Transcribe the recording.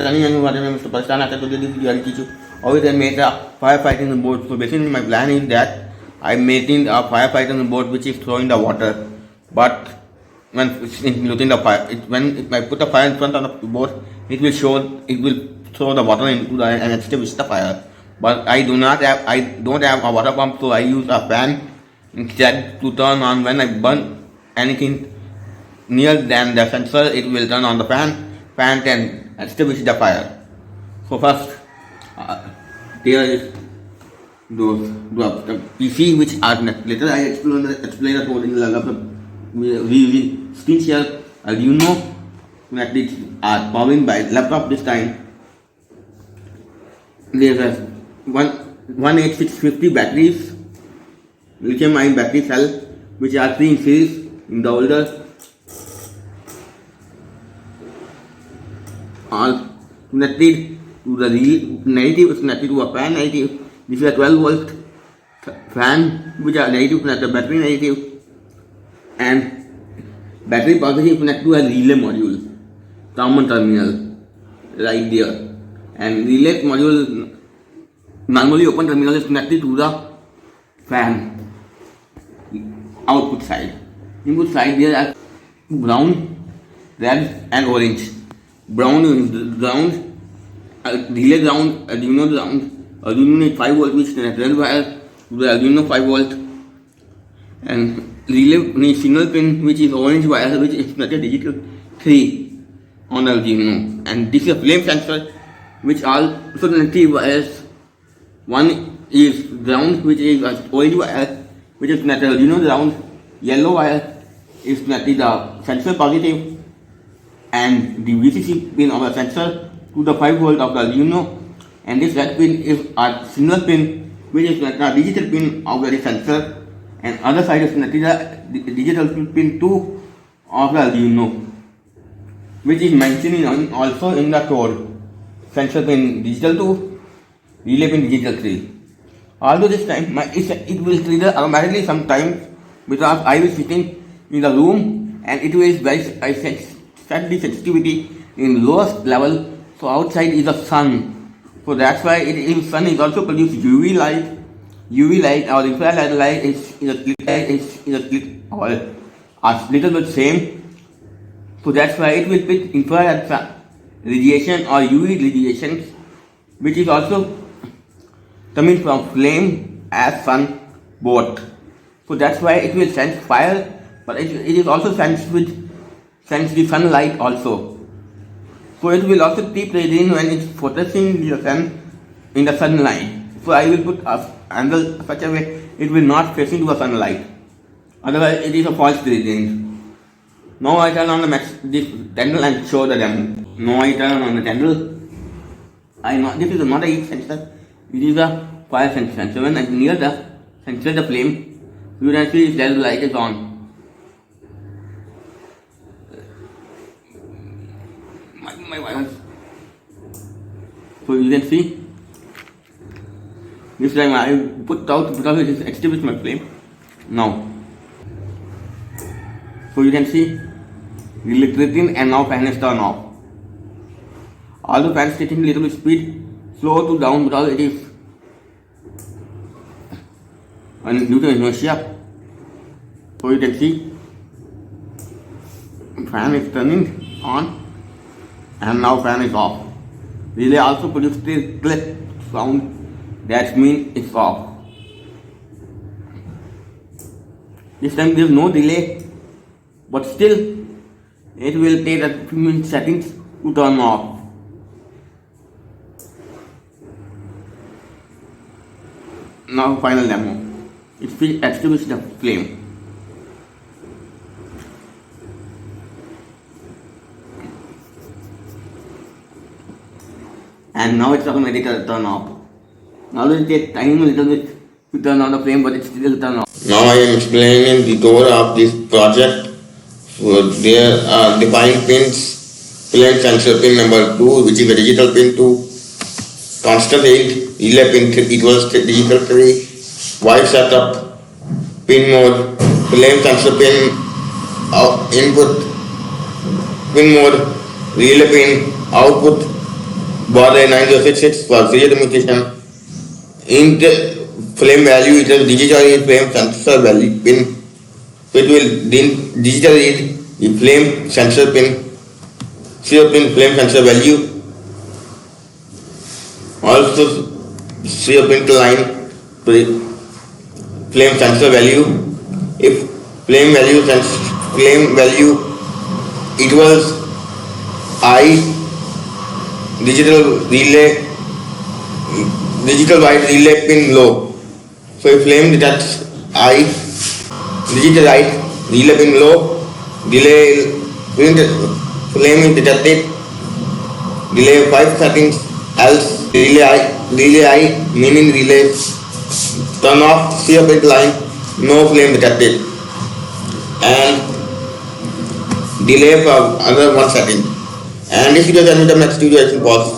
Running and whatever Mr. Pastan after today this video I will teach you how I made a firefighting boat. So basically my plan is that I made a firefighting boat which is throwing the water, but when it's including the fire, when I put the fire in front of the boat, it will throw the water into the and extinguish the fire. But I don't have a water pump, so I use a fan instead to turn on when I burn anything near than the sensor. It will turn on the fan can extinguish the fire. So first, there is the PC which are later I explain the code in the screen share arduino connected are powering by laptop. This time there is a 18650 batteries, lithium ion battery cell, which are 3 in series in the holder, all connected to the negative is connected to a fan negative. This is a 12 volt fan which are negative connected to battery negative, and battery positive connected to a relay module, common terminal right there, and relay module normally open terminal is connected to the fan output side. Input side there are brown, red and orange. Brown is ground, relay ground, arduino ground. Arduino is 5 volt which connects red wire to the arduino 5 volt, and relay needs signal pin which is orange wire which is connected digital 3 on arduino, and this is a flame sensor which also connected wires. One is ground which is orange wire which is connected arduino ground, yellow wire is connected the sensor positive, and the VCC pin of the sensor to the 5 volt of the arduino, and this red pin is a signal pin which is connected the digital pin of the sensor, and other side is connected the digital pin 2 of the arduino, which is mentioned also in the code. Sensor pin digital 2, relay pin digital 3. Although this time it will trigger automatically sometimes because I was sitting in the room and it will set the sensitivity in lowest level. So outside is the sun. So that's why sun is also produce UV light or infrared light is a little bit same. So that's why it will pick infrared radiation or UV radiation, which is also coming from flame as sun both. So that's why it will sense fire, but it is also sense the sunlight also. So it will also keep radiating when it's focusing the sun in the sunlight. So I will put a angle such a way it will not facing to the sunlight. Otherwise it is a false radiance. Now I turn on this candle and show the demo. Now I turn on the candle. This is not a heat sensor. It is a fire sensor. So when I near the sensor the flame, you can see the light is on. My wires. So you can see this time I put out because it is extinguished my flame. Now, so you can see the electricity and now fan is turned off. Although fan is taking little bit speed, slow to down because it is due to inertia. So you can see fan is turning on and now fan is off. Relay also produces this click sound, that means it's off. This time there is no delay, but still it will take a few seconds to turn off. Now final demo. It will extinguish the flame. And now it's automatically turn off. Now it will take time a little bit to turn on the flame, but it's still turn off. Now I am explaining the core of this project. So there are defined pins, flame sensor pin number 2, which is a digital pin 2, constant 8, relay pin 3 equals digital 3, wire setup, pin mode, flame sensor pin input, pin mode, relay pin output, border 9066 for serial communication. In the flame value, it is digital read flame sensor value pin. So it will digital read the flame sensor pin, serial pin flame sensor value. Also serial pin line to the flame sensor value. If flame value equals I digital white relay pin low. So if flame detects I digital white relay pin low, flame is detected, delay 5 seconds, else relay I meaning relay turn off serial pin line, no flame detected, and delay for another 1 second. And if you just enter the next video, I can pause.